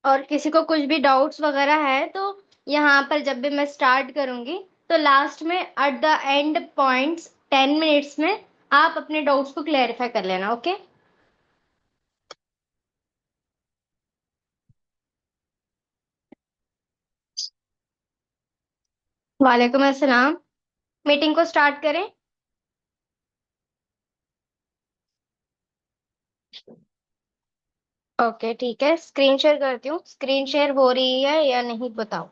और किसी को कुछ भी डाउट्स वगैरह है तो यहाँ पर जब भी मैं स्टार्ट करूंगी तो लास्ट में at the end points 10 minutes में आप अपने डाउट्स को क्लेरिफाई कर लेना। ओके। वालेकुम अस्सलाम। मीटिंग को स्टार्ट करें। ओके ठीक है, स्क्रीन शेयर करती हूँ। स्क्रीन शेयर हो रही है या नहीं बताओ।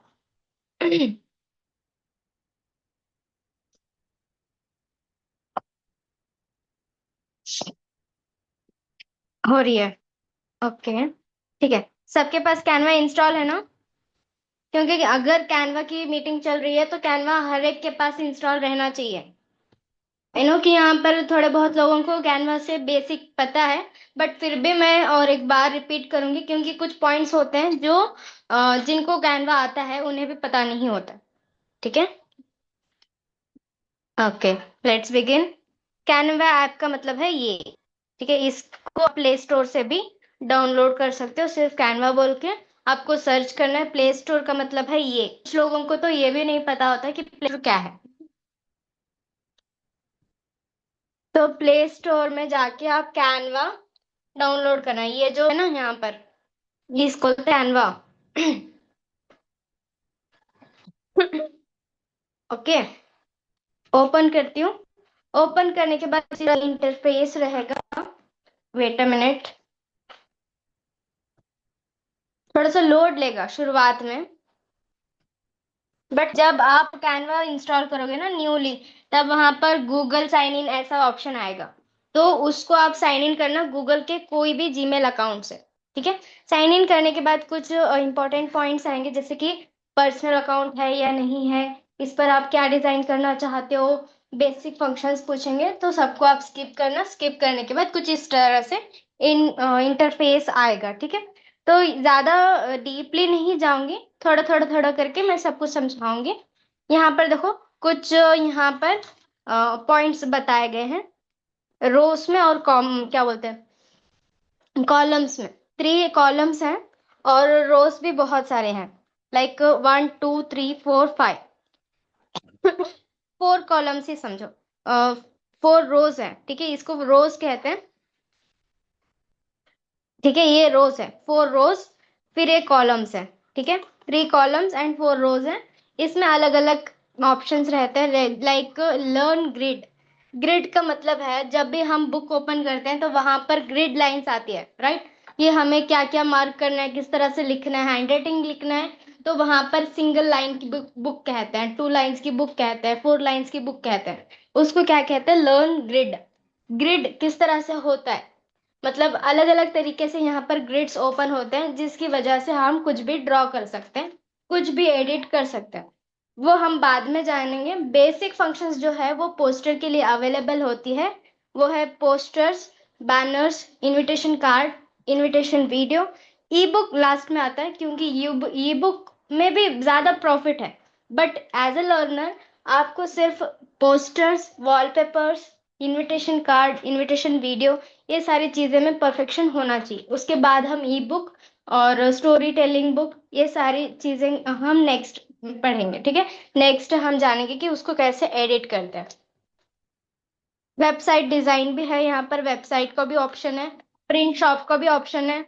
हो रही है। ओके ठीक है। सबके पास कैनवा इंस्टॉल है ना? क्योंकि अगर कैनवा की मीटिंग चल रही है तो कैनवा हर एक के पास इंस्टॉल रहना चाहिए। आई नो कि यहाँ पर थोड़े बहुत लोगों को कैनवा से बेसिक पता है, बट फिर भी मैं और एक बार रिपीट करूंगी क्योंकि कुछ पॉइंट्स होते हैं जो जिनको कैनवा आता है उन्हें भी पता नहीं होता। ठीक है। Okay, let's begin. Canva app का मतलब है ये। ठीक है, इसको प्ले स्टोर से भी डाउनलोड कर सकते हो, सिर्फ कैनवा बोल के आपको सर्च करना है। प्ले स्टोर का मतलब है ये। कुछ लोगों को तो ये भी नहीं पता होता कि प्ले स्टोर क्या है। तो प्ले स्टोर में जाके आप कैनवा डाउनलोड करना है। ये जो है ना यहाँ पर, ये इसको कैनवा। ओके, ओपन करती हूँ। ओपन करने के बाद इंटरफेस रहेगा। वेट अ मिनट, थोड़ा सा लोड लेगा शुरुआत में। बट जब आप कैनवा इंस्टॉल करोगे ना न्यूली, तब वहां पर गूगल साइन इन ऐसा ऑप्शन आएगा। तो उसको आप साइन इन करना गूगल के कोई भी जीमेल अकाउंट से। ठीक है। साइन इन करने के बाद कुछ इंपॉर्टेंट पॉइंट्स आएंगे, जैसे कि पर्सनल अकाउंट है या नहीं है, इस पर आप क्या डिजाइन करना चाहते हो, बेसिक फंक्शंस पूछेंगे तो सबको आप स्किप करना। स्किप करने के बाद कुछ इस तरह से इन इंटरफेस आएगा। ठीक है। तो ज्यादा डीपली नहीं जाऊंगी, थोड़ा थोड़ा थोड़ा करके मैं सब कुछ समझाऊंगी। यहाँ पर देखो, कुछ यहाँ पर पॉइंट्स बताए गए हैं रोस में और कॉम क्या बोलते हैं, कॉलम्स में। 3 कॉलम्स हैं और रोज भी बहुत सारे हैं, लाइक 1 2 3 4 5। 4 कॉलम्स ही समझो। 4 रोज हैं। ठीक है, इसको रोज कहते हैं। ठीक है, ये रोज है, 4 रोज। फिर एक कॉलम्स है। ठीक है, 3 कॉलम्स एंड 4 रोज है। इसमें अलग अलग ऑप्शंस रहते हैं, लाइक लर्न ग्रिड। ग्रिड का मतलब है जब भी हम बुक ओपन करते हैं तो वहां पर ग्रिड लाइंस आती है, राइट। ये हमें क्या क्या मार्क करना है, किस तरह से लिखना है, हैंडराइटिंग लिखना है। तो वहां पर सिंगल लाइन की बुक कहते हैं, 2 लाइंस की बुक कहते हैं, 4 लाइंस की बुक कहते हैं। उसको क्या कहते हैं, लर्न ग्रिड। ग्रिड किस तरह से होता है, मतलब अलग अलग तरीके से यहाँ पर ग्रिड्स ओपन होते हैं, जिसकी वजह से हम कुछ भी ड्रॉ कर सकते हैं, कुछ भी एडिट कर सकते हैं। वो हम बाद में जानेंगे। बेसिक फंक्शंस जो है वो पोस्टर के लिए अवेलेबल होती है। वो है posters, banners, invitation card, invitation video. ई बुक लास्ट में आता है क्योंकि ई बुक में भी ज्यादा प्रॉफिट है। बट एज ए लर्नर आपको सिर्फ posters, wallpapers, invitation card, invitation video, ये सारी चीजें में परफेक्शन होना चाहिए। उसके बाद हम ई बुक और स्टोरी टेलिंग बुक, ये सारी चीजें हम नेक्स्ट पढ़ेंगे। ठीक है। नेक्स्ट हम जानेंगे कि उसको कैसे एडिट करते हैं। वेबसाइट डिजाइन भी है यहाँ पर, वेबसाइट का भी ऑप्शन है, प्रिंट शॉप का भी ऑप्शन है।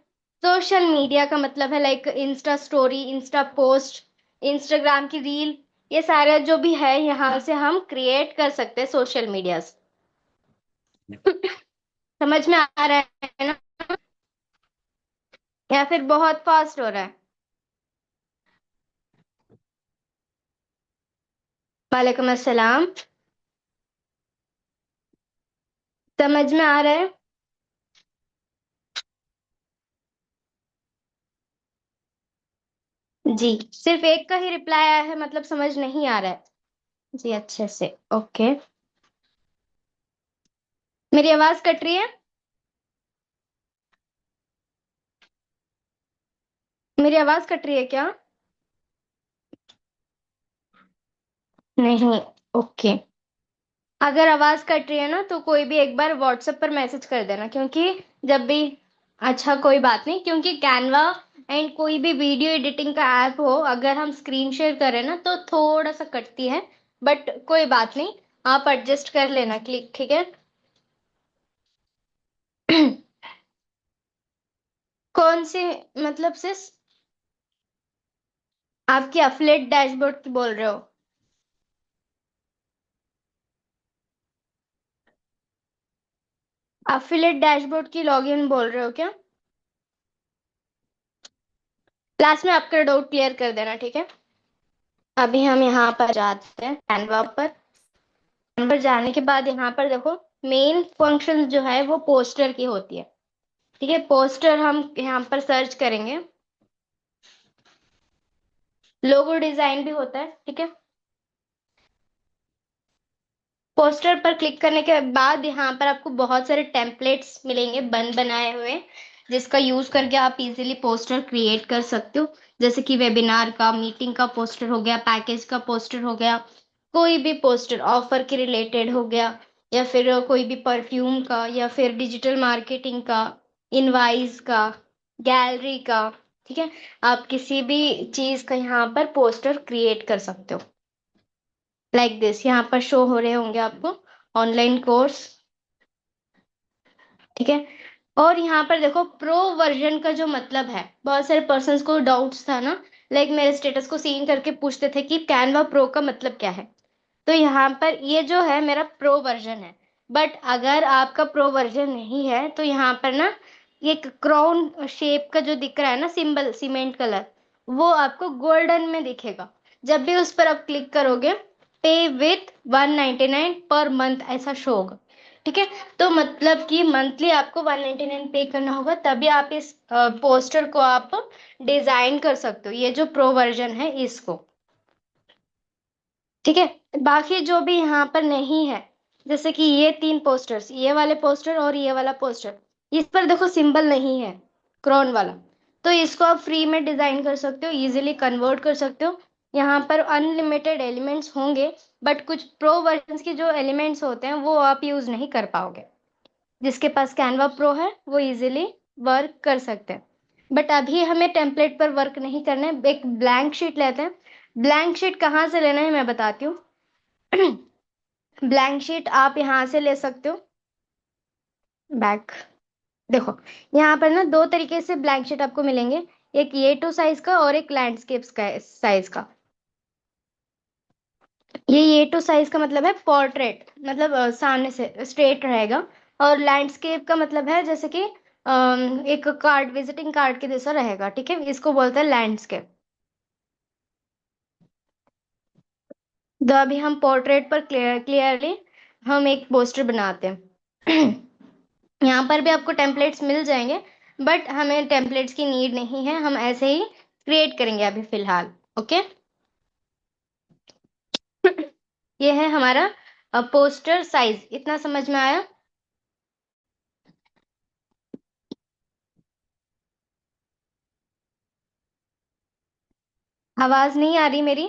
सोशल मीडिया का मतलब है like Insta story, Insta post, Instagram की रील, ये सारे जो भी है यहाँ से हम क्रिएट कर सकते हैं सोशल मीडिया। समझ में आ रहा है ना, या फिर बहुत फास्ट हो रहा है? वालेकुम अस्सलाम। समझ में आ रहा है? जी, सिर्फ एक का ही रिप्लाई आया है, मतलब समझ नहीं आ रहा है। जी अच्छे से, ओके। मेरी आवाज कट रही है? मेरी आवाज कट रही है क्या? नहीं। ओके, अगर आवाज कट रही है ना तो कोई भी एक बार व्हाट्सएप पर मैसेज कर देना, क्योंकि जब भी, अच्छा कोई बात नहीं, क्योंकि कैनवा एंड कोई भी वीडियो एडिटिंग का ऐप हो, अगर हम स्क्रीन शेयर करें ना तो थोड़ा सा कटती है, बट कोई बात नहीं, आप एडजस्ट कर लेना क्लिक, ठीक है। कौन सी, मतलब सिस, आपकी अफिलिएट डैशबोर्ड की बोल रहे हो? अफिलिएट डैशबोर्ड की लॉगिन बोल रहे हो क्या? लास्ट में आपका डाउट क्लियर कर देना, ठीक है। अभी हम यहाँ पर जाते हैं कैनवा पर। कैनवा पर जाने के बाद यहाँ पर देखो, मेन फंक्शन जो है वो पोस्टर की होती है, ठीक है। पोस्टर हम यहाँ पर सर्च करेंगे, लोगो डिजाइन भी होता है, ठीक है। पोस्टर पर क्लिक करने के बाद यहाँ पर आपको बहुत सारे टेम्पलेट्स मिलेंगे बन बनाए हुए, जिसका यूज करके आप इजीली पोस्टर क्रिएट कर सकते हो। जैसे कि वेबिनार का, मीटिंग का पोस्टर हो गया, पैकेज का पोस्टर हो गया, कोई भी पोस्टर ऑफर के रिलेटेड हो गया, या फिर कोई भी परफ्यूम का, या फिर डिजिटल मार्केटिंग का, इनवाइस का, गैलरी का, ठीक है। आप किसी भी चीज का यहाँ पर पोस्टर क्रिएट कर सकते हो, लाइक दिस, यहाँ पर शो हो रहे होंगे आपको ऑनलाइन कोर्स, ठीक है। और यहाँ पर देखो प्रो वर्जन का जो मतलब है, बहुत सारे पर्सन्स को डाउट्स था ना, लाइक मेरे स्टेटस को सीन करके पूछते थे कि कैनवा प्रो का मतलब क्या है। तो यहाँ पर ये जो है मेरा प्रो वर्जन है। बट अगर आपका प्रो वर्जन नहीं है तो यहाँ पर ना, एक क्राउन शेप का जो दिख रहा है ना सिंबल, सीमेंट कलर, वो आपको गोल्डन में दिखेगा। जब भी उस पर आप क्लिक करोगे, पे विथ 199 पर मंथ ऐसा शो होगा, ठीक है। तो मतलब कि मंथली आपको 199 पे करना होगा, तभी आप इस पोस्टर को आप डिजाइन कर सकते हो, ये जो प्रो वर्जन है इसको, ठीक है। बाकी जो भी यहाँ पर नहीं है, जैसे कि ये तीन पोस्टर्स, ये वाले पोस्टर और ये वाला पोस्टर, इस पर देखो सिंबल नहीं है, क्रोन वाला, तो इसको आप फ्री में डिजाइन कर सकते हो, इजीली कन्वर्ट कर सकते हो। यहाँ पर अनलिमिटेड एलिमेंट्स होंगे, बट कुछ प्रो वर्जन के जो एलिमेंट्स होते हैं वो आप यूज नहीं कर पाओगे। जिसके पास कैनवा प्रो है वो इजीली वर्क कर सकते हैं। बट अभी हमें टेम्पलेट पर वर्क नहीं करना है, एक ब्लैंक शीट लेते हैं। ब्लैंक शीट कहाँ से लेना है मैं बताती हूँ। ब्लैंक शीट आप यहाँ से ले सकते हो, बैक, देखो यहाँ पर ना दो तरीके से ब्लैंक शीट आपको मिलेंगे, एक A2 साइज का और एक लैंडस्केप का साइज का। ये A2 साइज का मतलब है पोर्ट्रेट, मतलब सामने से स्ट्रेट रहेगा, और लैंडस्केप का मतलब है जैसे कि एक कार्ड, विजिटिंग कार्ड के जैसा रहेगा, ठीक है, इसको बोलते हैं लैंडस्केप। तो अभी हम पोर्ट्रेट पर क्लियरली हम एक पोस्टर बनाते हैं। यहाँ पर भी आपको टेम्पलेट्स मिल जाएंगे, बट हमें टेम्पलेट्स की नीड नहीं है, हम ऐसे ही क्रिएट करेंगे अभी फिलहाल, ओके। ये है हमारा पोस्टर साइज, इतना समझ में आया? आवाज नहीं आ रही मेरी?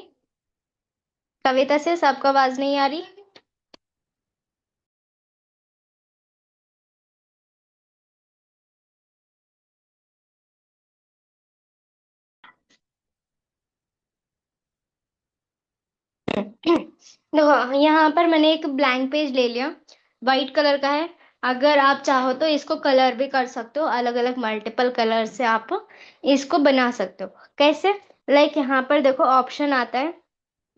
कविता से सबको आवाज नहीं आ रही? देखो यहाँ पर मैंने एक ब्लैंक पेज ले लिया, वाइट कलर का है। अगर आप चाहो तो इसको कलर भी कर सकते हो, अलग अलग मल्टीपल कलर से आप इसको बना सकते हो। कैसे? लाइक यहाँ पर देखो ऑप्शन आता है,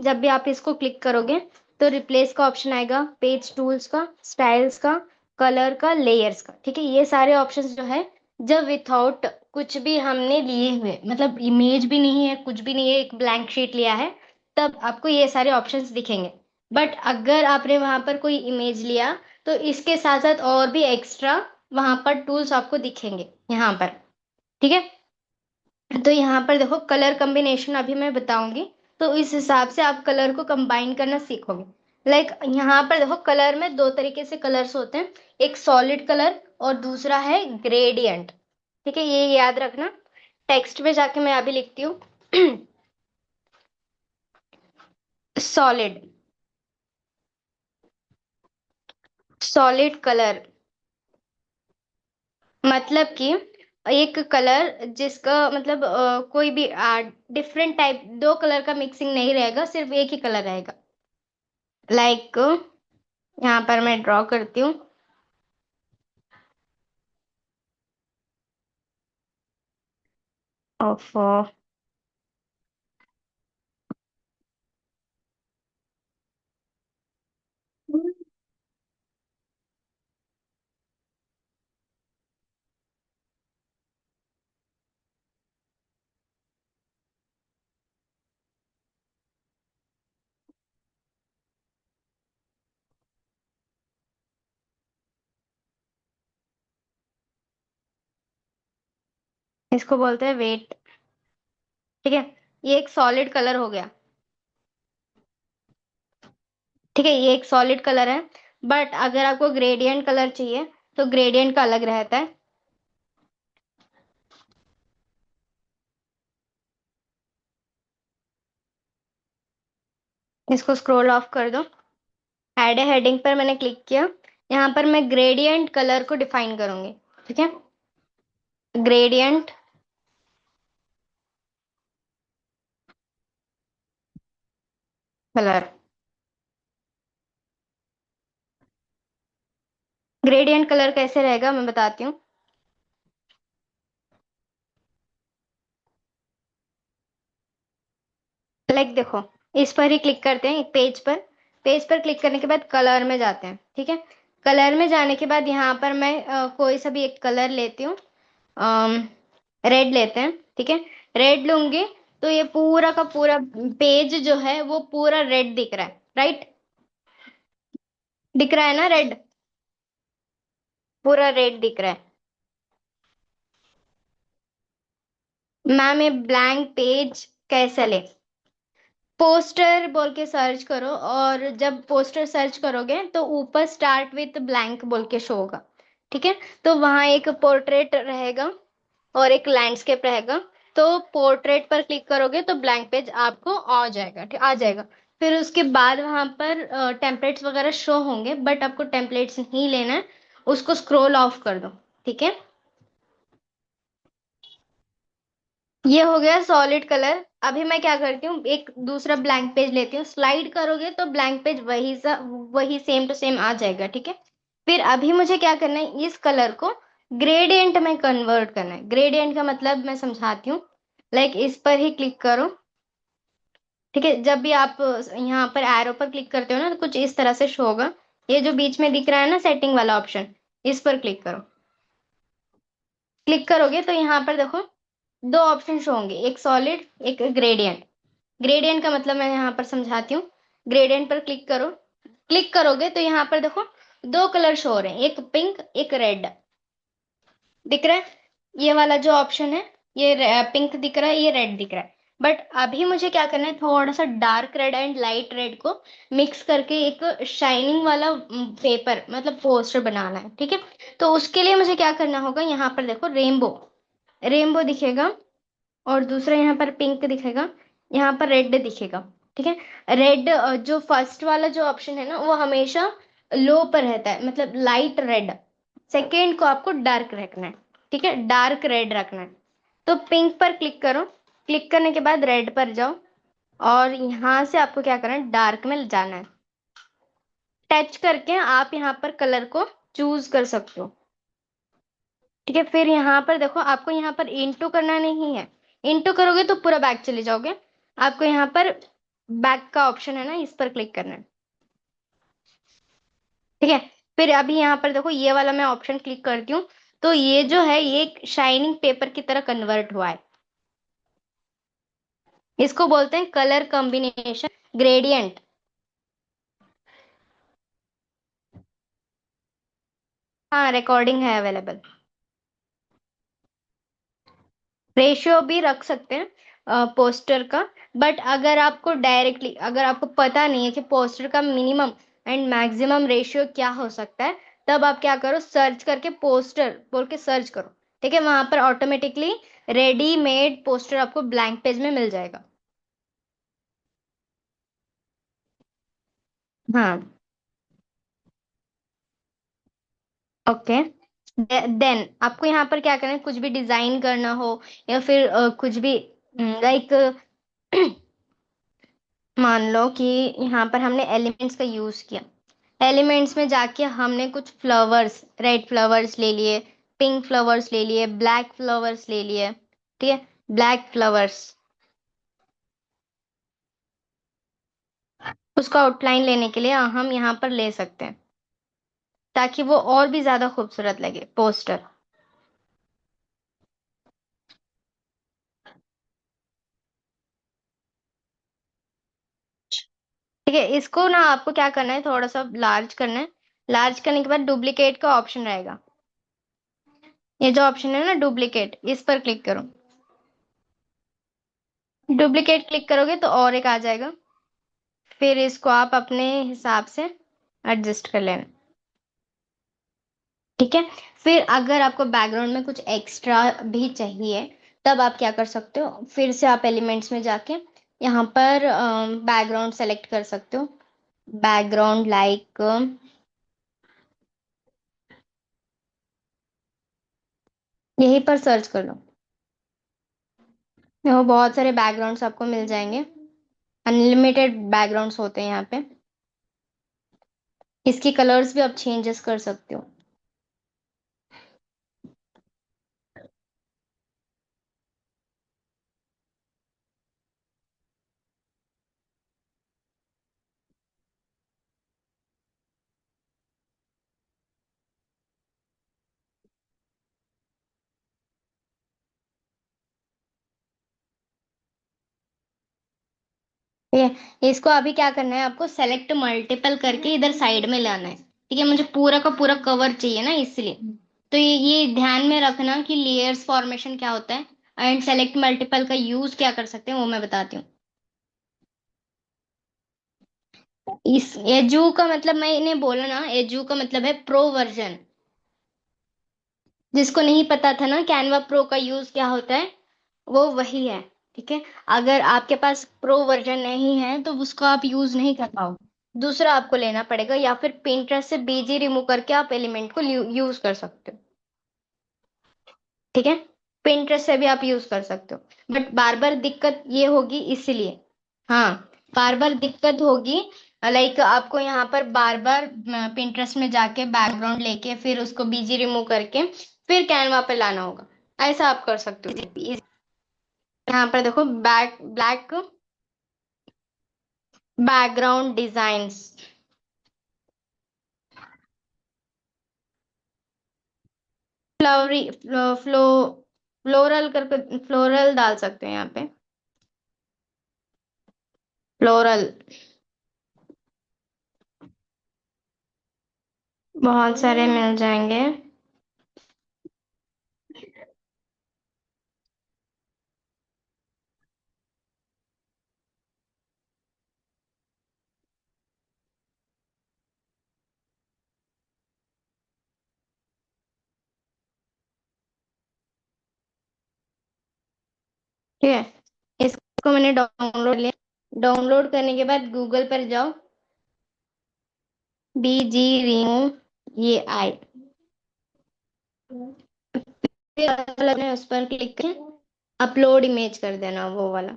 जब भी आप इसको क्लिक करोगे तो रिप्लेस का ऑप्शन आएगा, पेज टूल्स का, स्टाइल्स का, कलर का, लेयर्स का, ठीक है। ये सारे ऑप्शंस जो है, जब विथआउट कुछ भी हमने लिए हुए, मतलब इमेज भी नहीं है, कुछ भी नहीं है, एक ब्लैंक शीट लिया है, तब आपको ये सारे ऑप्शंस दिखेंगे। बट अगर आपने वहां पर कोई इमेज लिया तो इसके साथ साथ और भी एक्स्ट्रा वहां पर टूल्स आपको दिखेंगे यहाँ पर, ठीक है। तो यहाँ पर देखो कलर कॉम्बिनेशन अभी मैं बताऊंगी, तो इस हिसाब से आप कलर को कंबाइन करना सीखोगे। लाइक यहाँ पर देखो कलर में दो तरीके से कलर्स होते हैं, एक सॉलिड कलर और दूसरा है ग्रेडियंट, ठीक है, ये याद रखना। टेक्स्ट में जाके मैं अभी लिखती हूँ। सॉलिड, सॉलिड कलर मतलब कि एक कलर जिसका मतलब कोई भी डिफरेंट टाइप, दो कलर का मिक्सिंग नहीं रहेगा, सिर्फ एक ही कलर रहेगा। लाइक यहाँ पर मैं ड्रॉ करती हूँ। ऑफ। इसको बोलते हैं वेट। ठीक है, ये एक सॉलिड कलर हो गया। ठीक है, ये एक सॉलिड कलर है। बट अगर आपको ग्रेडियंट कलर चाहिए तो ग्रेडियंट का अलग रहता है। इसको स्क्रॉल ऑफ कर दो। ऐड हेडिंग पर मैंने क्लिक किया। यहाँ पर मैं ग्रेडियंट कलर को डिफाइन करूंगी। ठीक है, ग्रेडियंट कलर। ग्रेडियंट कलर कैसे रहेगा मैं बताती हूँ। लाइक देखो, इस पर ही क्लिक करते हैं, एक पेज पर। पेज पर क्लिक करने के बाद कलर में जाते हैं। ठीक है, कलर में जाने के बाद यहाँ पर मैं कोई सा भी एक कलर लेती हूँ। रेड लेते हैं। ठीक है, रेड लूंगी तो ये पूरा का पूरा पेज जो है वो पूरा रेड दिख रहा है, राइट? दिख रहा है ना रेड? पूरा रेड दिख रहा है। मैम ये ब्लैंक पेज कैसे ले? पोस्टर बोल के सर्च करो, और जब पोस्टर सर्च करोगे तो ऊपर स्टार्ट विथ ब्लैंक बोल के शो होगा। ठीक है, तो वहां एक पोर्ट्रेट रहेगा और एक लैंडस्केप रहेगा। तो पोर्ट्रेट पर क्लिक करोगे तो ब्लैंक पेज आपको आ जाएगा, ठीक आ जाएगा। फिर उसके बाद वहां पर टेम्पलेट्स वगैरह शो होंगे, बट आपको टेम्पलेट्स नहीं लेना है, उसको स्क्रॉल ऑफ कर दो। ठीक है, ये हो गया सॉलिड कलर। अभी मैं क्या करती हूँ, एक दूसरा ब्लैंक पेज लेती हूँ, स्लाइड करोगे तो ब्लैंक पेज वही सेम टू सेम आ जाएगा। ठीक है, फिर अभी मुझे क्या करना है, इस कलर को ग्रेडियंट में कन्वर्ट करना है। ग्रेडियंट का मतलब मैं समझाती हूँ। लाइक इस पर ही क्लिक करो। ठीक है, जब भी आप यहाँ पर एरो पर क्लिक करते हो ना तो कुछ इस तरह से शो होगा। ये जो बीच में दिख रहा है ना सेटिंग वाला ऑप्शन, इस पर क्लिक करो। क्लिक करोगे तो यहाँ पर देखो दो ऑप्शन शो होंगे, एक सॉलिड एक ग्रेडियंट। ग्रेडियंट का मतलब मैं यहाँ पर समझाती हूँ। ग्रेडियंट पर क्लिक करो। क्लिक करोगे तो यहाँ पर देखो दो कलर शो हो रहे हैं, एक पिंक एक रेड। दिख रहा है? ये वाला जो ऑप्शन है, ये पिंक दिख रहा है, ये रेड दिख रहा है। बट अभी मुझे क्या करना है, थोड़ा सा dark red and light red को मिक्स करके एक शाइनिंग वाला पेपर मतलब पोस्टर बनाना है। ठीक है, तो उसके लिए मुझे क्या करना होगा, यहाँ पर देखो रेनबो, रेनबो दिखेगा, और दूसरा यहाँ पर पिंक दिखेगा, यहाँ पर रेड दिखेगा। ठीक है, रेड जो फर्स्ट वाला जो ऑप्शन है ना वो हमेशा लो पर रहता है, मतलब लाइट रेड। सेकेंड को आपको डार्क रखना है। ठीक है, डार्क रेड रखना है। तो पिंक पर क्लिक करो। क्लिक करने के बाद रेड पर जाओ, और यहाँ से आपको क्या करना है, डार्क में जाना है। टच करके आप यहाँ पर कलर को चूज कर सकते हो। ठीक है, फिर यहाँ पर देखो आपको यहाँ पर इंटू करना नहीं है। इंटू करोगे तो पूरा बैक चले जाओगे। आपको यहाँ पर बैक का ऑप्शन है ना, इस पर क्लिक करना है। ठीक है, फिर अभी यहाँ पर देखो ये वाला मैं ऑप्शन क्लिक करती हूँ, तो ये जो है ये एक शाइनिंग पेपर की तरह कन्वर्ट हुआ है। इसको बोलते हैं कलर कॉम्बिनेशन ग्रेडियंट। हाँ, रिकॉर्डिंग है अवेलेबल। रेशियो भी रख सकते हैं पोस्टर का। बट अगर आपको डायरेक्टली, अगर आपको पता नहीं है कि पोस्टर का मिनिमम एंड मैक्सिमम रेशियो क्या हो सकता है, तब आप क्या करो, सर्च करके पोस्टर बोल के सर्च करो। ठीक है, वहां पर ऑटोमेटिकली रेडीमेड पोस्टर आपको ब्लैंक पेज में मिल जाएगा। हाँ। ओके। देन आपको यहाँ पर क्या करना है, कुछ भी डिजाइन करना हो या फिर कुछ भी लाइक मान लो कि यहाँ पर हमने एलिमेंट्स का यूज किया। एलिमेंट्स में जाके हमने कुछ फ्लावर्स, रेड फ्लावर्स ले लिए, पिंक फ्लावर्स ले लिए, ब्लैक फ्लावर्स ले लिए, ठीक है, ब्लैक फ्लावर्स। उसका आउटलाइन लेने के लिए हम यहाँ पर ले सकते हैं, ताकि वो और भी ज्यादा खूबसूरत लगे पोस्टर। ठीक है, इसको ना आपको क्या करना है, थोड़ा सा लार्ज करना है। लार्ज करने के बाद डुप्लीकेट का ऑप्शन रहेगा। ये जो ऑप्शन है ना डुप्लीकेट, इस पर क्लिक करो। डुप्लीकेट क्लिक करोगे तो और एक आ जाएगा। फिर इसको आप अपने हिसाब से एडजस्ट कर लेना। ठीक है। फिर अगर आपको बैकग्राउंड में कुछ एक्स्ट्रा भी चाहिए, तब आप क्या कर सकते हो, फिर से आप एलिमेंट्स में जाके यहाँ पर बैकग्राउंड सेलेक्ट कर सकते हो। बैकग्राउंड लाइक यहीं पर सर्च कर लो। देखो बहुत सारे बैकग्राउंड्स आपको मिल जाएंगे। अनलिमिटेड बैकग्राउंड्स होते हैं यहाँ पे। इसकी कलर्स भी आप चेंजेस कर सकते हो। ठीक है, इसको अभी क्या करना है, आपको सेलेक्ट मल्टीपल करके इधर साइड में लाना है। ठीक है, मुझे पूरा का पूरा कवर चाहिए ना, इसलिए। तो ये ध्यान में रखना कि लेयर्स फॉर्मेशन क्या होता है एंड सेलेक्ट मल्टीपल का यूज क्या कर सकते हैं, वो मैं बताती हूँ। इस एजू का मतलब मैंने बोला ना, एजू का मतलब है प्रो वर्जन। जिसको नहीं पता था ना कैनवा प्रो का यूज क्या होता है, वो वही है। ठीक है। अगर आपके पास प्रो वर्जन नहीं है तो उसको आप यूज नहीं कर पाओगे, दूसरा आपको लेना पड़ेगा, या फिर Pinterest से बीजी रिमूव करके आप एलिमेंट को यूज कर सकते हो। ठीक है, Pinterest से भी आप यूज कर सकते हो, बट बार बार दिक्कत ये होगी इसलिए। हाँ, बार बार दिक्कत होगी। लाइक आपको यहाँ पर बार बार Pinterest में जाके बैकग्राउंड लेके फिर उसको बीजी रिमूव करके फिर कैनवा पे लाना होगा। ऐसा आप कर सकते हो। यहाँ पर देखो black background designs, flowery flow floral करके फ्लोरल डाल सकते हैं यहाँ पे। फ्लोरल बहुत सारे मिल जाएंगे। ठीक है, इसको मैंने डाउनलोड लिया। डाउनलोड करने के बाद गूगल पर जाओ, BG रिमूव, ये आए। फिर उस पर क्लिक करें, अपलोड इमेज कर देना वो वाला।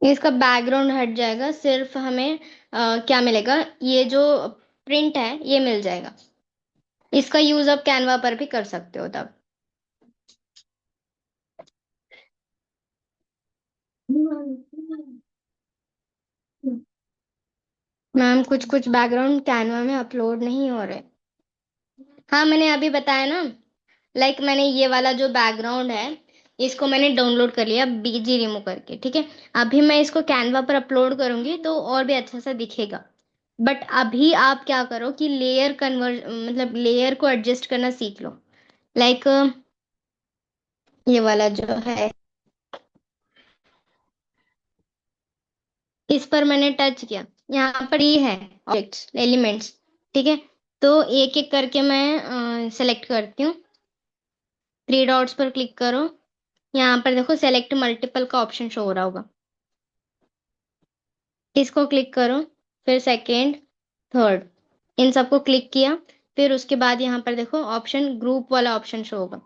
इसका बैकग्राउंड हट जाएगा, सिर्फ हमें क्या मिलेगा, ये जो प्रिंट है ये मिल जाएगा। इसका यूज आप कैनवा पर भी कर सकते हो तब। मैम कुछ कुछ बैकग्राउंड कैनवा में अपलोड नहीं हो रहे। हाँ, मैंने अभी बताया ना, लाइक मैंने ये वाला जो बैकग्राउंड है, इसको मैंने डाउनलोड कर लिया BG रिमूव करके। ठीक है, अभी मैं इसको कैनवा पर अपलोड करूंगी तो और भी अच्छा सा दिखेगा। बट अभी आप क्या करो कि लेयर कन्वर्ज मतलब लेयर को एडजस्ट करना सीख लो। लाइक ये वाला जो है, इस पर मैंने टच किया, यहाँ पर ये है ऑब्जेक्ट्स एलिमेंट्स। ठीक है, तो एक एक करके मैं सेलेक्ट करती हूँ। थ्री डॉट्स पर क्लिक करो, यहाँ पर देखो सेलेक्ट मल्टीपल का ऑप्शन शो हो रहा होगा, इसको क्लिक करो। फिर सेकेंड, थर्ड, इन सबको क्लिक किया। फिर उसके बाद यहाँ पर देखो ऑप्शन ग्रुप वाला ऑप्शन शो होगा।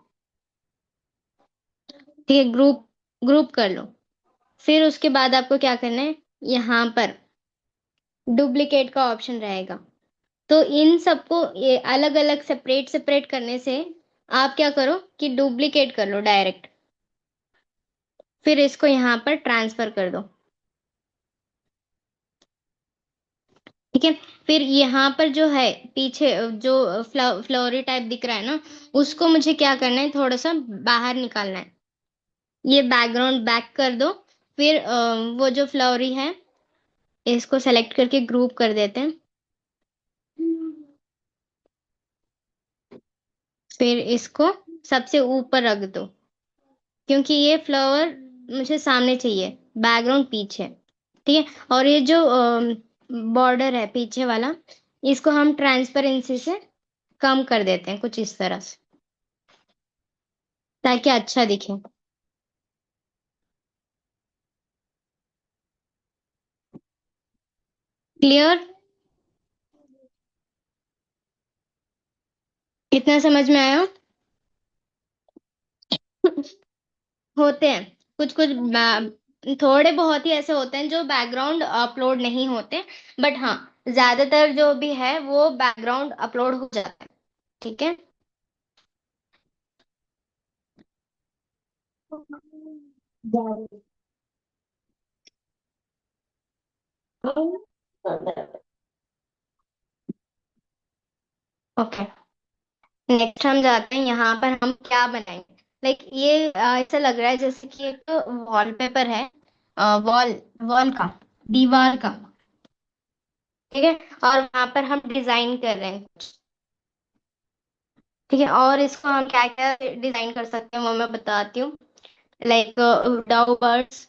ठीक है, ग्रुप ग्रुप कर लो। फिर उसके बाद आपको क्या करना है, यहाँ पर डुप्लीकेट का ऑप्शन रहेगा। तो इन सबको ये अलग अलग सेपरेट सेपरेट करने से आप क्या करो कि डुप्लीकेट कर लो डायरेक्ट। फिर इसको यहाँ पर ट्रांसफर कर दो। ठीक है। फिर यहाँ पर जो है पीछे जो फ्लोरी टाइप दिख रहा है ना, उसको मुझे क्या करना है, थोड़ा सा बाहर निकालना है। ये बैकग्राउंड बैक कर दो। फिर वो जो फ्लोरी है, इसको सेलेक्ट करके ग्रुप कर देते हैं। फिर इसको सबसे ऊपर रख दो, क्योंकि ये फ्लावर मुझे सामने चाहिए, बैकग्राउंड पीछे। ठीक है। और ये जो बॉर्डर है पीछे वाला, इसको हम ट्रांसपेरेंसी से कम कर देते हैं कुछ इस तरह से, ताकि अच्छा दिखे। क्लियर? इतना समझ में आया? होते हैं कुछ कुछ थोड़े बहुत ही ऐसे होते हैं जो बैकग्राउंड अपलोड नहीं होते, बट हाँ, ज्यादातर जो भी है वो बैकग्राउंड अपलोड हो जाता है। ठीक है। ओके, नेक्स्ट हम जाते हैं, यहाँ पर हम क्या बनाएंगे। लाइक ये ऐसा लग रहा है जैसे कि एक वॉलपेपर है, वॉल वॉल का, दीवार का। ठीक है। और वहां पर हम डिजाइन कर रहे हैं कुछ। ठीक है, और इसको हम क्या क्या डिजाइन कर सकते हैं वो मैं बताती हूँ। लाइक डव बर्ड्स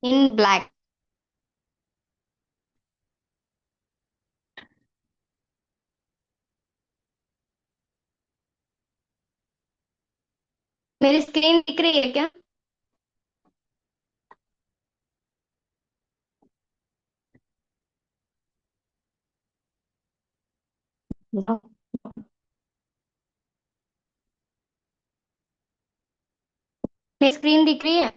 इन ब्लैक। मेरी स्क्रीन दिख रही है क्या? मेरी स्क्रीन दिख रही है?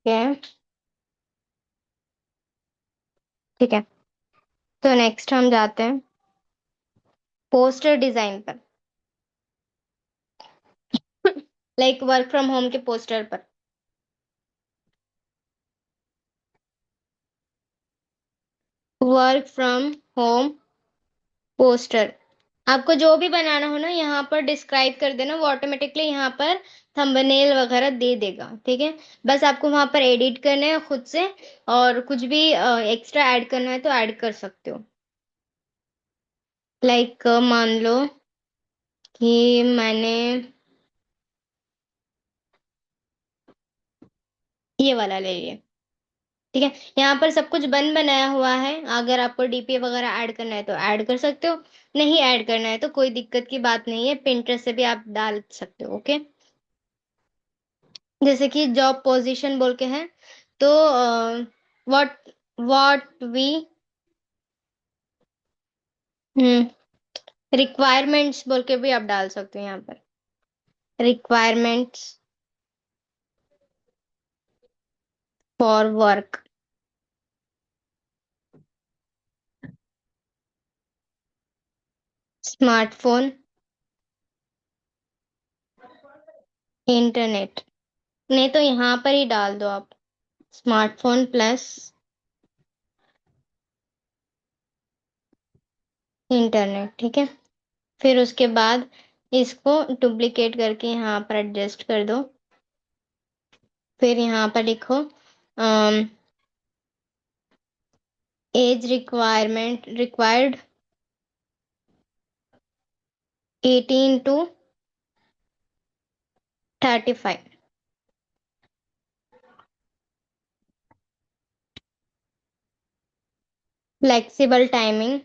ओके, ठीक है। तो नेक्स्ट हम जाते हैं पोस्टर डिजाइन पर। लाइक वर्क फ्रॉम होम के पोस्टर पर। Work from home poster. आपको जो भी बनाना हो ना यहाँ पर डिस्क्राइब कर देना, वो ऑटोमेटिकली यहाँ पर थंबनेल वगैरह दे देगा, ठीक है। बस आपको वहां पर एडिट करना है खुद से, और कुछ भी एक्स्ट्रा ऐड करना है तो ऐड कर सकते हो। लाइक मान लो कि मैंने ये वाला ले लिया, ठीक है। यहाँ पर सब कुछ बन बनाया हुआ है, अगर आपको डीपी वगैरह ऐड करना है तो ऐड कर सकते हो, नहीं ऐड करना है तो कोई दिक्कत की बात नहीं है, पिंटरेस्ट से भी आप डाल सकते हो, ओके। जैसे कि जॉब पोजीशन बोल के है, तो व्हाट व्हाट वी रिक्वायरमेंट्स बोल के भी आप डाल सकते हो यहाँ पर। Requirements for work. Smartphone, internet. नहीं तो यहाँ पर ही डाल दो आप, स्मार्टफोन प्लस इंटरनेट, ठीक है। फिर उसके बाद इसको डुप्लीकेट करके यहाँ पर एडजस्ट कर दो। फिर यहाँ पर लिखो age requirement required 18 to 35। Flexible timing.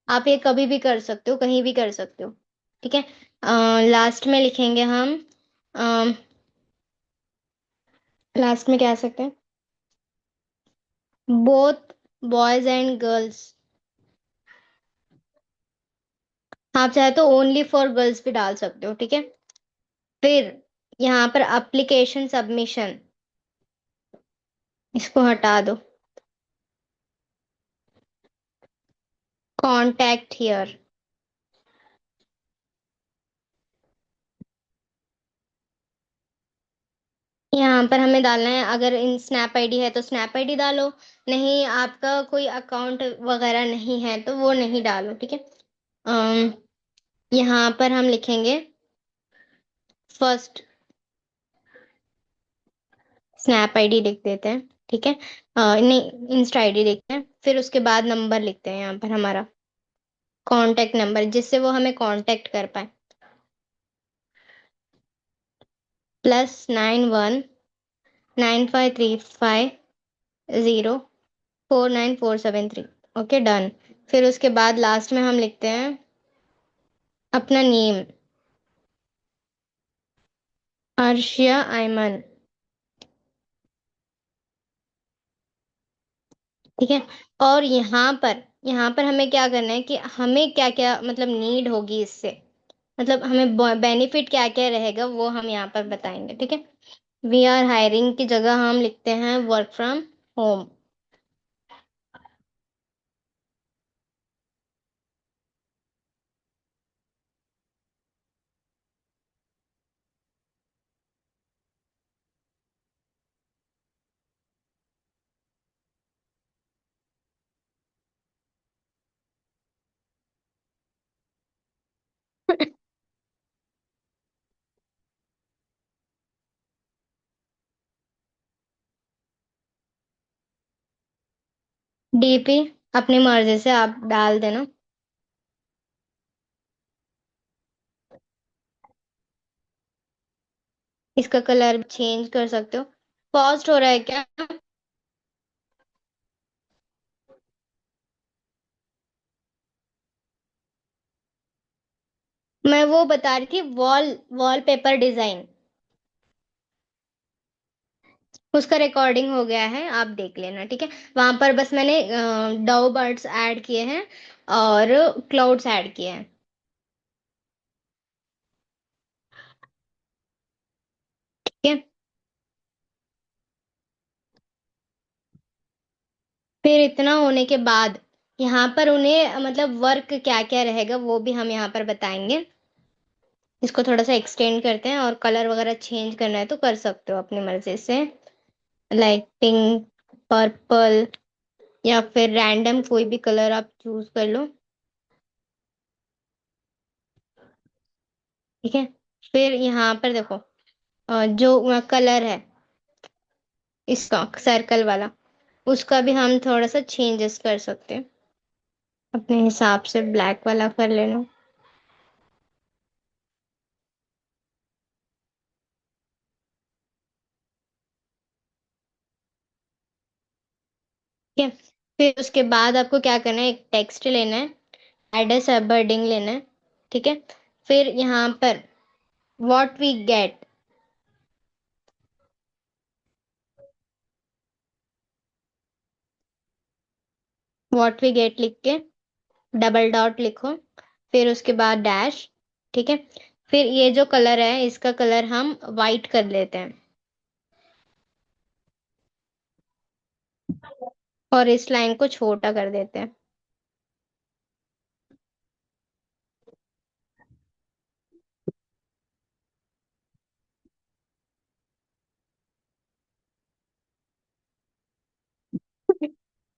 आप ये कभी भी कर सकते हो, कहीं भी कर सकते हो, ठीक है। लास्ट में लिखेंगे हम, लास्ट में क्या आ सकते हैं, बोथ बॉयज एंड गर्ल्स। आप चाहे तो ओनली फॉर गर्ल्स भी डाल सकते हो, ठीक है। फिर यहाँ पर एप्लीकेशन सबमिशन, इसको हटा दो। Contact here. यहाँ पर हमें डालना है, अगर इन स्नैप आईडी है तो स्नैप आईडी डालो, नहीं आपका कोई अकाउंट वगैरह नहीं है तो वो नहीं डालो, ठीक है। अम, यहाँ पर हम लिखेंगे फर्स्ट, स्नैप आईडी लिख देते हैं, ठीक है। नहीं, इंस्टा आईडी लिखते हैं, फिर उसके बाद नंबर लिखते हैं यहाँ पर हमारा कांटेक्ट नंबर, जिससे वो हमें कांटेक्ट कर पाए। +919535049473। Okay, done. फिर उसके बाद लास्ट में हम लिखते हैं अपना नेम, अर्शिया आयमन, ठीक है। और यहाँ पर हमें क्या करना है कि हमें क्या क्या मतलब नीड होगी इससे, मतलब हमें बेनिफिट क्या क्या रहेगा वो हम यहाँ पर बताएंगे, ठीक है। वी आर हायरिंग की जगह हम लिखते हैं वर्क फ्रॉम होम। डीपी अपनी मर्जी से आप डाल देना। इसका कलर चेंज कर सकते हो। कॉस्ट हो रहा है क्या? मैं वो बता रही थी, वॉलपेपर डिजाइन, उसका रिकॉर्डिंग हो गया है, आप देख लेना, ठीक है। वहां पर बस मैंने डव बर्ड्स ऐड किए हैं और क्लाउड्स ऐड किए हैं। ठीक है। फिर इतना होने के बाद यहाँ पर उन्हें मतलब वर्क क्या क्या रहेगा वो भी हम यहाँ पर बताएंगे। इसको थोड़ा सा एक्सटेंड करते हैं, और कलर वगैरह चेंज करना है तो कर सकते हो अपनी मर्जी से, लाइक पिंक, पर्पल, या फिर रैंडम कोई भी कलर आप चूज कर लो। ठीक है। फिर यहाँ पर देखो, जो कलर है इसका सर्कल वाला, उसका भी हम थोड़ा सा चेंजेस कर सकते हैं अपने हिसाब से, ब्लैक वाला कर लेना। ठीक है। फिर उसके बाद आपको क्या करना है, एक टेक्स्ट लेना है, एड ए सबवर्डिंग लेना है। ठीक है। फिर यहाँ पर what we get, what we get लिख के डबल डॉट लिखो, फिर उसके बाद डैश। ठीक है। फिर ये जो कलर है इसका कलर हम वाइट कर लेते हैं, और इस लाइन को छोटा कर देते हैं।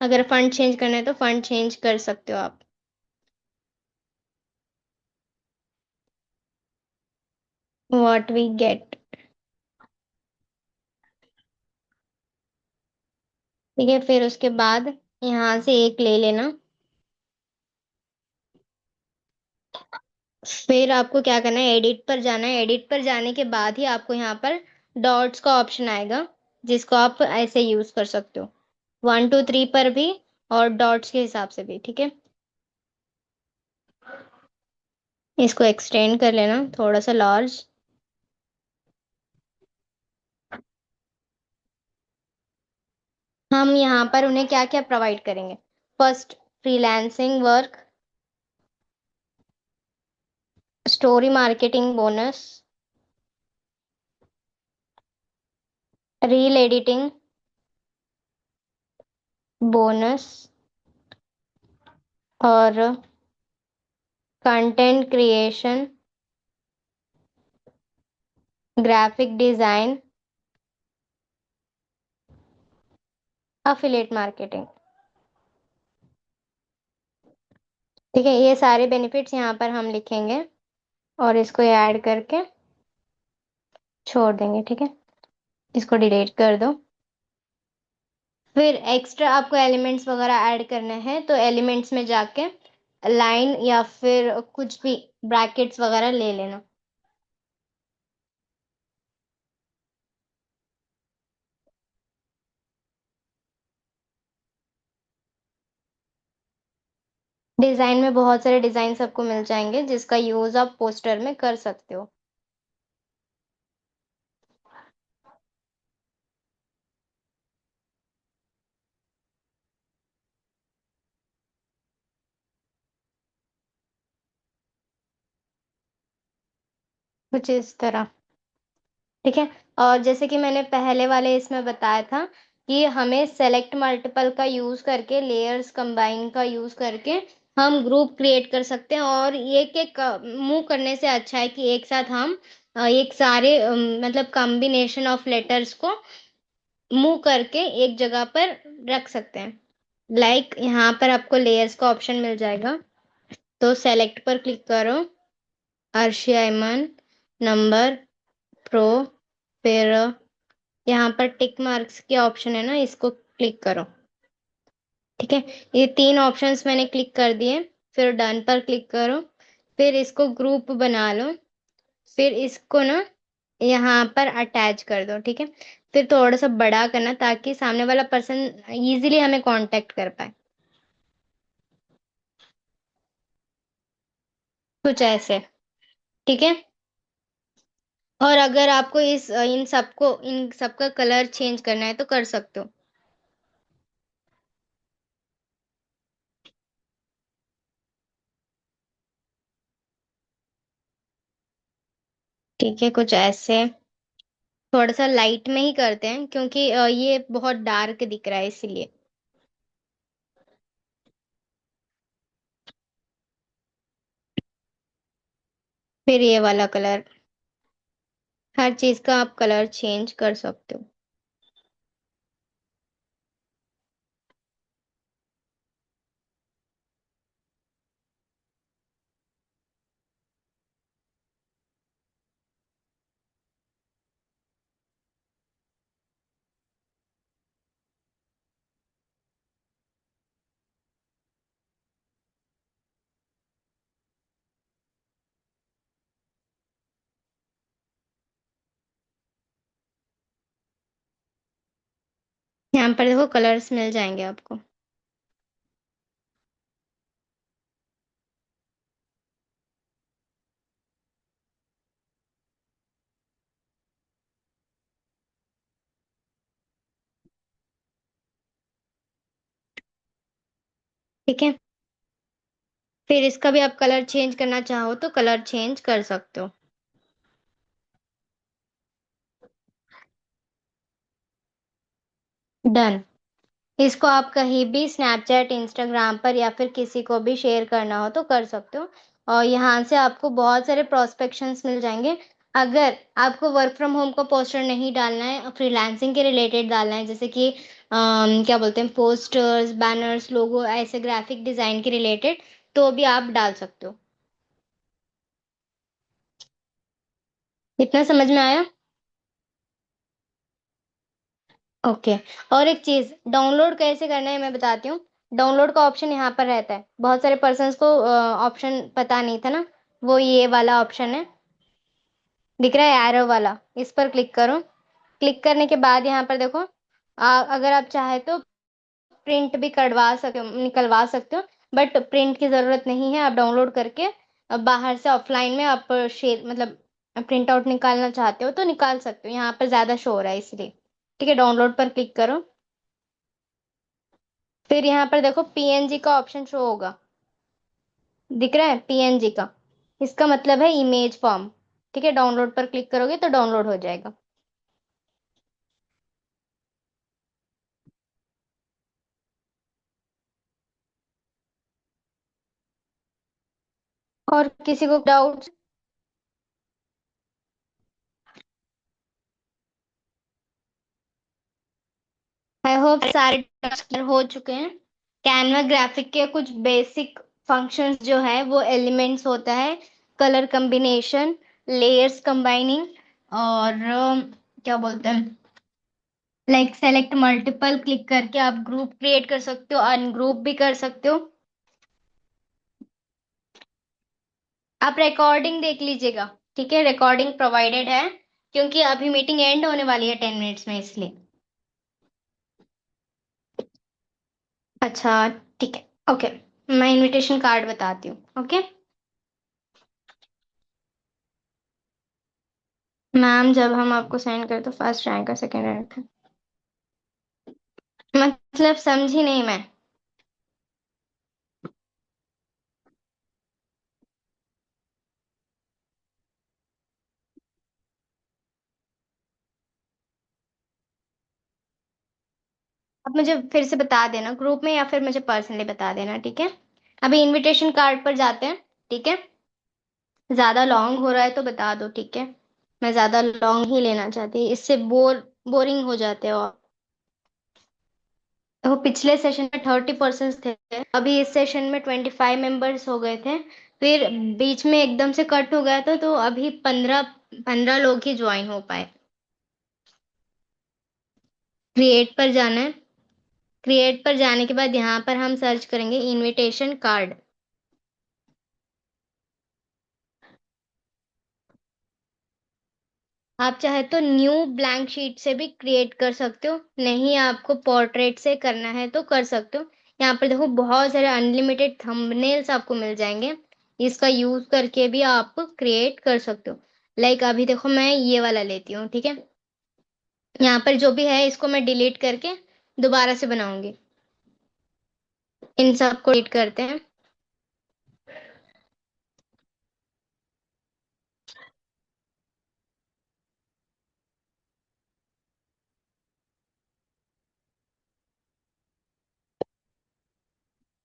अगर फंड चेंज करना है तो फंड चेंज कर सकते हो आप। What we get. ठीक है। फिर उसके बाद यहाँ से एक ले लेना। फिर आपको क्या करना है, एडिट पर जाना है। एडिट पर जाने के बाद ही आपको यहाँ पर डॉट्स का ऑप्शन आएगा, जिसको आप ऐसे यूज कर सकते हो, 1 2 3 पर भी, और डॉट्स के हिसाब से भी। ठीक है। इसको एक्सटेंड कर लेना थोड़ा सा लार्ज। हम यहाँ पर उन्हें क्या क्या प्रोवाइड करेंगे, first freelancing work, story marketing bonus, reel editing bonus, और content creation, graphic design, affiliate marketing. ठीक है। ये सारे बेनिफिट्स यहाँ पर हम लिखेंगे, और इसको ऐड करके छोड़ देंगे। ठीक है। इसको डिलीट कर दो। फिर एक्स्ट्रा आपको एलिमेंट्स वगैरह ऐड करने हैं तो एलिमेंट्स में जाके लाइन या फिर कुछ भी ब्रैकेट्स वगैरह ले लेना। डिजाइन में बहुत सारे डिजाइन आपको मिल जाएंगे, जिसका यूज आप पोस्टर में कर सकते हो। कुछ इस तरह। ठीक है। और जैसे कि मैंने पहले वाले इसमें बताया था कि हमें सेलेक्ट मल्टीपल का यूज करके, लेयर्स कंबाइन का यूज करके हम ग्रुप क्रिएट कर सकते हैं, और एक एक मूव करने से अच्छा है कि एक साथ हम एक सारे मतलब कॉम्बिनेशन ऑफ लेटर्स को मूव करके एक जगह पर रख सकते हैं। लाइक यहाँ पर आपको लेयर्स का ऑप्शन मिल जाएगा, तो सेलेक्ट पर क्लिक करो, अर्शिया ईमान, नंबर, प्रो, फिर यहाँ पर टिक मार्क्स के ऑप्शन है ना, इसको क्लिक करो। ठीक है। ये तीन ऑप्शंस मैंने क्लिक कर दिए। फिर डन पर क्लिक करो। फिर इसको ग्रुप बना लो। फिर इसको ना यहाँ पर अटैच कर दो। ठीक है। फिर थोड़ा सा बड़ा करना ताकि सामने वाला पर्सन इजीली हमें कांटेक्ट कर पाए। कुछ ऐसे। ठीक है। और अगर आपको इन सबका कलर चेंज करना है तो कर सकते हो। ठीक है। कुछ ऐसे। थोड़ा सा लाइट में ही करते हैं क्योंकि ये बहुत डार्क दिख रहा है इसीलिए। फिर ये वाला कलर, हर चीज का आप कलर चेंज कर सकते हो। यहाँ पर देखो कलर्स मिल जाएंगे आपको। ठीक है। फिर इसका भी आप कलर चेंज करना चाहो तो कलर चेंज कर सकते हो। डन। इसको आप कहीं भी स्नैपचैट इंस्टाग्राम पर या फिर किसी को भी शेयर करना हो तो कर सकते हो। और यहाँ से आपको बहुत सारे प्रोस्पेक्शंस मिल जाएंगे। अगर आपको वर्क फ्रॉम होम का पोस्टर नहीं डालना है, फ्रीलांसिंग के रिलेटेड डालना है, जैसे कि क्या बोलते हैं, पोस्टर्स, बैनर्स, लोगो, ऐसे ग्राफिक डिजाइन के रिलेटेड, तो भी आप डाल सकते हो। इतना समझ में आया? ओके। और एक चीज, डाउनलोड कैसे करना है मैं बताती हूँ। डाउनलोड का ऑप्शन यहाँ पर रहता है, बहुत सारे पर्सन्स को ऑप्शन पता नहीं था ना। वो ये वाला ऑप्शन है, दिख रहा है एरो वाला, इस पर क्लिक करो। क्लिक करने के बाद यहाँ पर देखो, अगर आप चाहे तो प्रिंट भी कढ़वा सकते हो, निकलवा सकते हो। बट प्रिंट की जरूरत नहीं है, आप डाउनलोड करके बाहर से ऑफलाइन में आप शेयर, मतलब प्रिंट आउट निकालना चाहते हो तो निकाल सकते हो। यहाँ पर ज्यादा शो हो रहा है इसलिए। ठीक है, डाउनलोड पर क्लिक करो। फिर यहाँ पर देखो पीएनजी का ऑप्शन शो होगा, दिख रहा है पीएनजी का, इसका मतलब है इमेज फॉर्म। ठीक है, डाउनलोड पर क्लिक करोगे तो डाउनलोड हो जाएगा। और किसी को डाउट? आई होप सारे टास्क क्लियर हो चुके हैं। कैनवा ग्राफिक के कुछ बेसिक फंक्शंस जो है वो एलिमेंट्स होता है, कलर कॉम्बिनेशन, लेयर्स कंबाइनिंग, और क्या बोलते हैं, लाइक सेलेक्ट मल्टीपल, क्लिक करके आप ग्रुप क्रिएट कर सकते हो, अनग्रुप भी कर सकते हो। आप रिकॉर्डिंग देख लीजिएगा। ठीक है, रिकॉर्डिंग प्रोवाइडेड है क्योंकि अभी मीटिंग एंड होने वाली है 10 मिनट्स में, इसलिए। अच्छा, ठीक है। ओके, मैं इनविटेशन कार्ड बताती हूँ। ओके मैम, जब हम आपको सेंड करें तो फर्स्ट रैंक का सेकंड रैंक का, मतलब समझी नहीं मैं। अब मुझे फिर से बता देना ग्रुप में या फिर मुझे पर्सनली बता देना, ठीक है। अभी इनविटेशन कार्ड पर जाते हैं। ठीक है, ज्यादा लॉन्ग हो रहा है तो बता दो, ठीक है। मैं ज्यादा लॉन्ग ही लेना चाहती, इससे बोरिंग हो जाते हो। वो पिछले सेशन में 30% थे, अभी इस सेशन में 25 मेंबर्स हो गए थे। फिर बीच में एकदम से कट हो गया था तो अभी 15 लोग ही ज्वाइन हो पाए। क्रिएट पर जाना है। क्रिएट पर जाने के बाद यहाँ पर हम सर्च करेंगे इनविटेशन कार्ड। आप चाहे तो न्यू ब्लैंक शीट से भी क्रिएट कर सकते हो, नहीं आपको पोर्ट्रेट से करना है तो कर सकते हो। यहाँ पर देखो बहुत सारे अनलिमिटेड थंबनेल्स आपको मिल जाएंगे, इसका यूज करके भी आप क्रिएट कर सकते हो। लाइक अभी देखो मैं ये वाला लेती हूँ, ठीक है। यहाँ पर जो भी है इसको मैं डिलीट करके दोबारा से बनाऊंगी। इन सबको डिलीट करते हैं।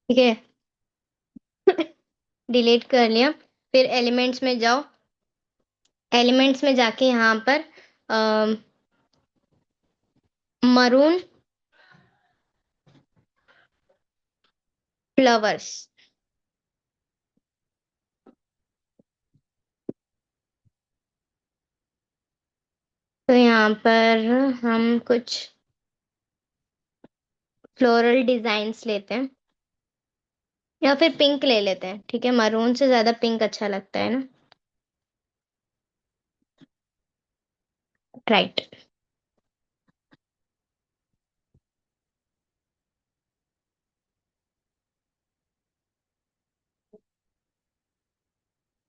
ठीक है। डिलीट कर लिया। फिर एलिमेंट्स में जाओ। एलिमेंट्स में जाके यहाँ पर मरून फ्लावर्स। तो यहाँ पर हम कुछ फ्लोरल डिजाइन्स लेते हैं, या फिर पिंक ले लेते हैं। ठीक है, मरून से ज्यादा पिंक अच्छा लगता है ना। राइट।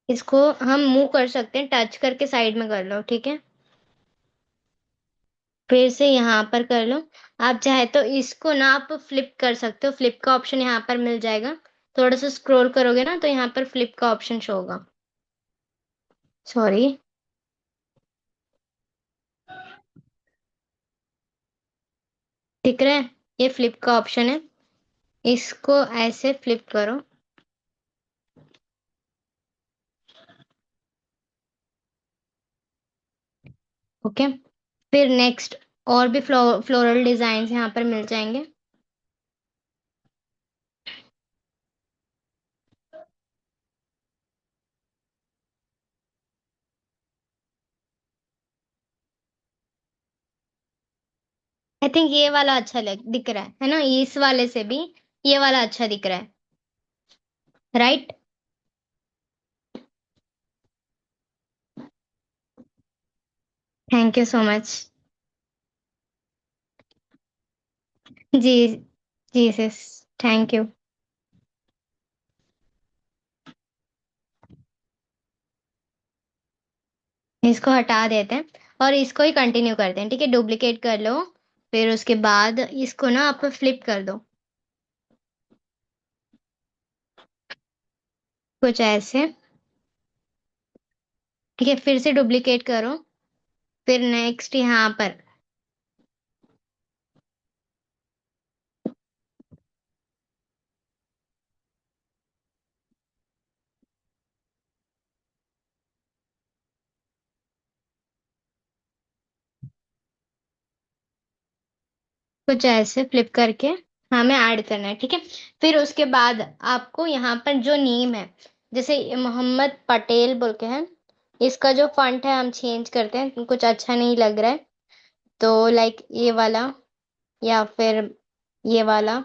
इसको हम मूव कर सकते हैं, टच करके साइड में कर लो। ठीक है, फिर से यहाँ पर कर लो। आप चाहे तो इसको ना आप फ्लिप कर सकते हो, फ्लिप का ऑप्शन यहाँ पर मिल जाएगा। थोड़ा सा स्क्रॉल करोगे ना तो यहाँ पर फ्लिप का ऑप्शन शो होगा। सॉरी। दिख रहा है? ये फ्लिप का ऑप्शन है, इसको ऐसे फ्लिप करो। ओके। फिर नेक्स्ट और भी फ्लोरल डिजाइन यहाँ पर मिल जाएंगे। आई थिंक ये वाला अच्छा लग दिख रहा है ना, इस वाले से भी ये वाला अच्छा दिख रहा है। Right. Thank you so much. जी। जी सिस। Thank you. इसको हटा देते हैं और इसको ही कंटिन्यू करते हैं। ठीक है, डुप्लीकेट कर लो। फिर उसके बाद इसको ना आप फ्लिप कर दो, कुछ ऐसे। ठीक है, फिर से डुप्लीकेट करो। फिर नेक्स्ट यहाँ पर कुछ ऐसे फ्लिप करके हमें ऐड करना है। ठीक है, फिर उसके बाद आपको यहाँ पर जो नेम है, जैसे ये मोहम्मद पटेल बोल के है, इसका जो फॉन्ट है हम चेंज करते हैं, कुछ अच्छा नहीं लग रहा है। तो लाइक ये वाला, या फिर ये वाला,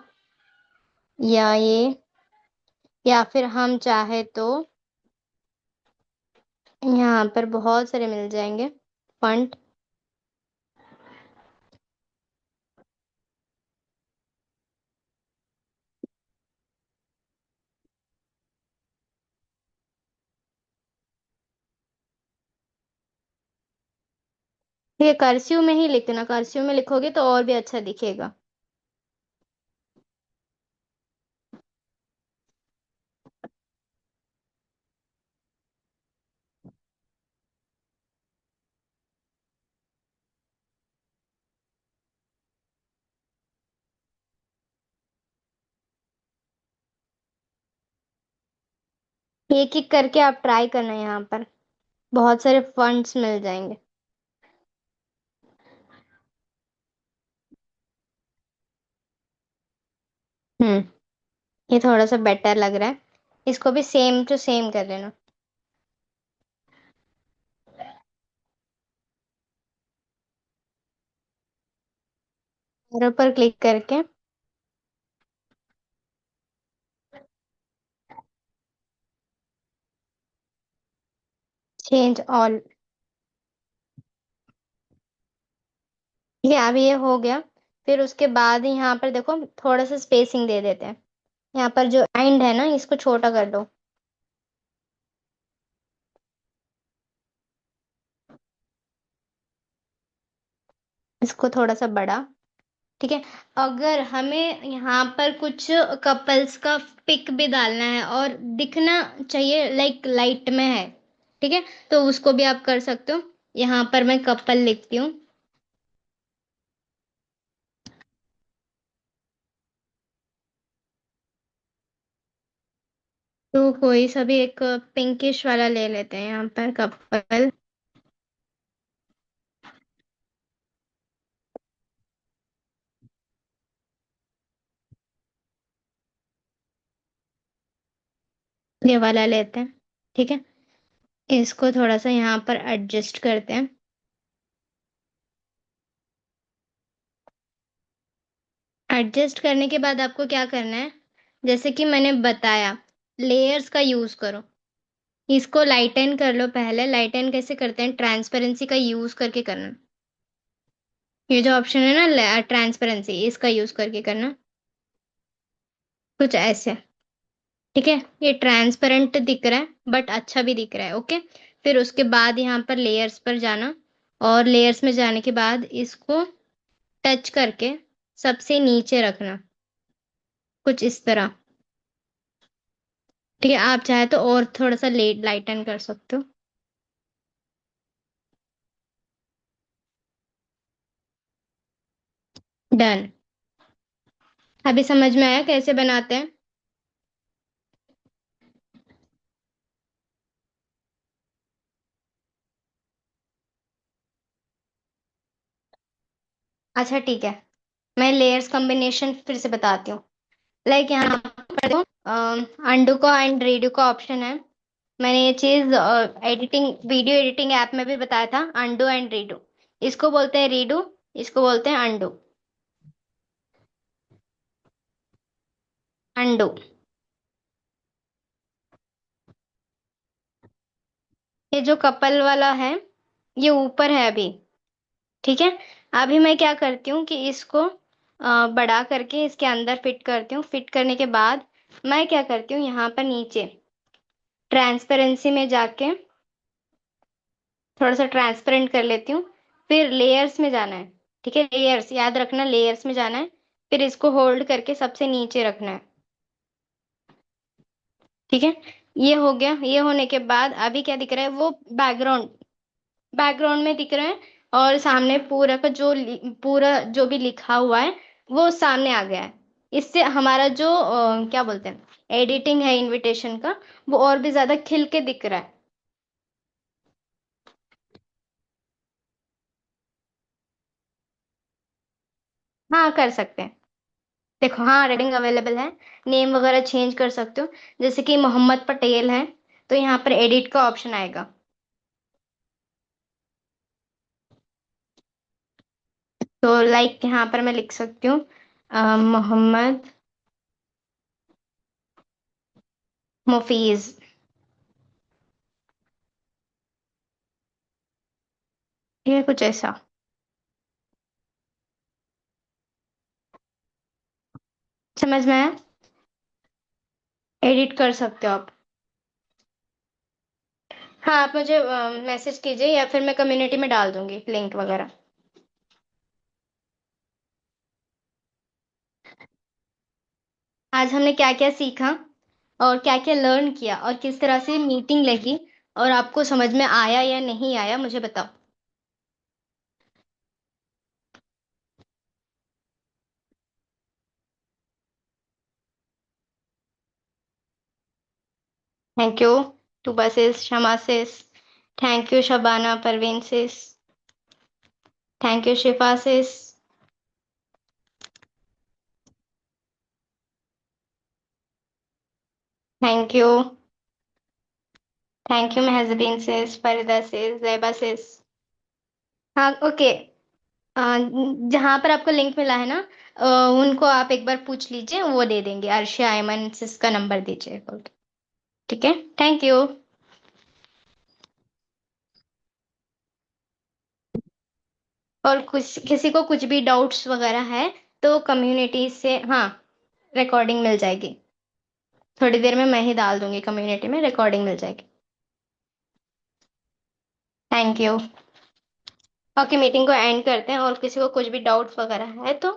या ये, या फिर हम चाहे तो यहाँ पर बहुत सारे मिल जाएंगे फॉन्ट। ये कर्सिव में ही लिखना, कर्सिव में लिखोगे तो और भी अच्छा दिखेगा। एक एक करके आप ट्राई करना, यहाँ पर बहुत सारे फंड्स मिल जाएंगे। हम्म। ये थोड़ा सा बेटर लग रहा है, इसको भी सेम टू सेम कर लेना। और ऊपर क्लिक करके चेंज ऑल। ठीक है, अब ये हो गया। फिर उसके बाद यहाँ पर देखो थोड़ा सा स्पेसिंग दे देते हैं। यहाँ पर जो एंड है ना, इसको छोटा कर दो, इसको थोड़ा सा बड़ा। ठीक है, अगर हमें यहाँ पर कुछ कपल्स का पिक भी डालना है और दिखना चाहिए लाइक लाइट में है, ठीक है, तो उसको भी आप कर सकते हो। यहाँ पर मैं कपल लिखती हूँ। तो कोई सा भी एक पिंकिश वाला ले लेते हैं यहाँ पर कपल। ये वाला लेते हैं। ठीक है, इसको थोड़ा सा यहाँ पर एडजस्ट करते हैं। एडजस्ट करने के बाद आपको क्या करना है, जैसे कि मैंने बताया, लेयर्स का यूज करो। इसको लाइटन कर लो। पहले लाइटन कैसे करते हैं, ट्रांसपेरेंसी का यूज करके करना। ये जो ऑप्शन है ना ट्रांसपेरेंसी, इसका यूज करके करना। कुछ ऐसे। ठीक है, ये ट्रांसपेरेंट दिख रहा है बट अच्छा भी दिख रहा है। ओके, फिर उसके बाद यहाँ पर लेयर्स पर जाना, और लेयर्स में जाने के बाद इसको टच करके सबसे नीचे रखना, कुछ इस तरह। ठीक है, आप चाहे तो और थोड़ा सा लेट लाइटन कर सकते हो। डन। अभी समझ में आया कैसे बनाते हैं? अच्छा ठीक है, मैं लेयर्स कॉम्बिनेशन फिर से बताती हूँ। लाइक यहाँ पर देखो, अंडू का एंड रीडू का ऑप्शन है। मैंने ये चीज एडिटिंग, वीडियो एडिटिंग ऐप में भी बताया था, अंडू एंड रीडू। इसको बोलते हैं रीडू, इसको बोलते हैं अंडू। अंडू। ये जो कपल वाला है, ये ऊपर है अभी। ठीक है, अभी मैं क्या करती हूँ कि इसको बड़ा करके इसके अंदर फिट करती हूँ। फिट करने के बाद मैं क्या करती हूँ, यहाँ पर नीचे ट्रांसपेरेंसी में जाके थोड़ा सा ट्रांसपेरेंट कर लेती हूँ। फिर लेयर्स में जाना है। ठीक है, लेयर्स याद रखना, लेयर्स में जाना है। फिर इसको होल्ड करके सबसे नीचे रखना है। ठीक है, ये हो गया। ये होने के बाद अभी क्या दिख रहा है, वो बैकग्राउंड, बैकग्राउंड में दिख रहा है। और सामने पूरा का जो पूरा जो भी लिखा हुआ है वो सामने आ गया है। इससे हमारा जो क्या बोलते हैं, एडिटिंग है इनविटेशन का, वो और भी ज्यादा खिल के दिख रहा है। हाँ कर सकते हैं। देखो, हाँ रेडिंग अवेलेबल है। नेम वगैरह चेंज कर सकते हो। जैसे कि मोहम्मद पटेल है, तो यहाँ पर एडिट का ऑप्शन आएगा। तो लाइक यहाँ पर मैं लिख सकती हूँ मोहम्मद मुफीज। ये कुछ ऐसा। समझ में आया? एडिट कर सकते हो आप। हाँ, आप मुझे मैसेज कीजिए या फिर मैं कम्युनिटी में डाल दूंगी लिंक वगैरह। आज हमने क्या क्या सीखा और क्या क्या लर्न किया और किस तरह से मीटिंग लगी, और आपको समझ में आया या नहीं आया, मुझे बताओ। Thank you Tooba sis, Shama sis. Thank you Shabana Parveen sis. Thank you Shifa sis. Thank you. Thank you Mehjabeen sis, Farida sis, Zeba sis. हाँ ओके। जहाँ पर आपको लिंक मिला है ना, अ, उनको आप एक बार पूछ लीजिए, वो दे देंगे। अर्शिया आयमन सिस का नंबर दीजिए। ठीक है, थैंक यू। और कुछ किसी को कुछ भी डाउट्स वगैरह है तो कम्युनिटी से, हाँ, रिकॉर्डिंग मिल जाएगी। थोड़ी देर में मैं ही डाल दूंगी, कम्युनिटी में रिकॉर्डिंग मिल जाएगी। Thank you. ओके, मीटिंग को एंड करते हैं। और किसी को कुछ भी डाउट्स वगैरह है तो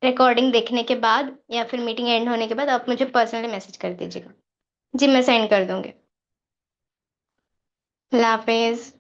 रिकॉर्डिंग देखने के बाद या फिर मीटिंग एंड होने के बाद आप मुझे पर्सनली मैसेज कर दीजिएगा। जी, मैं सेंड कर दूंगी। अल्लाह हाफिज।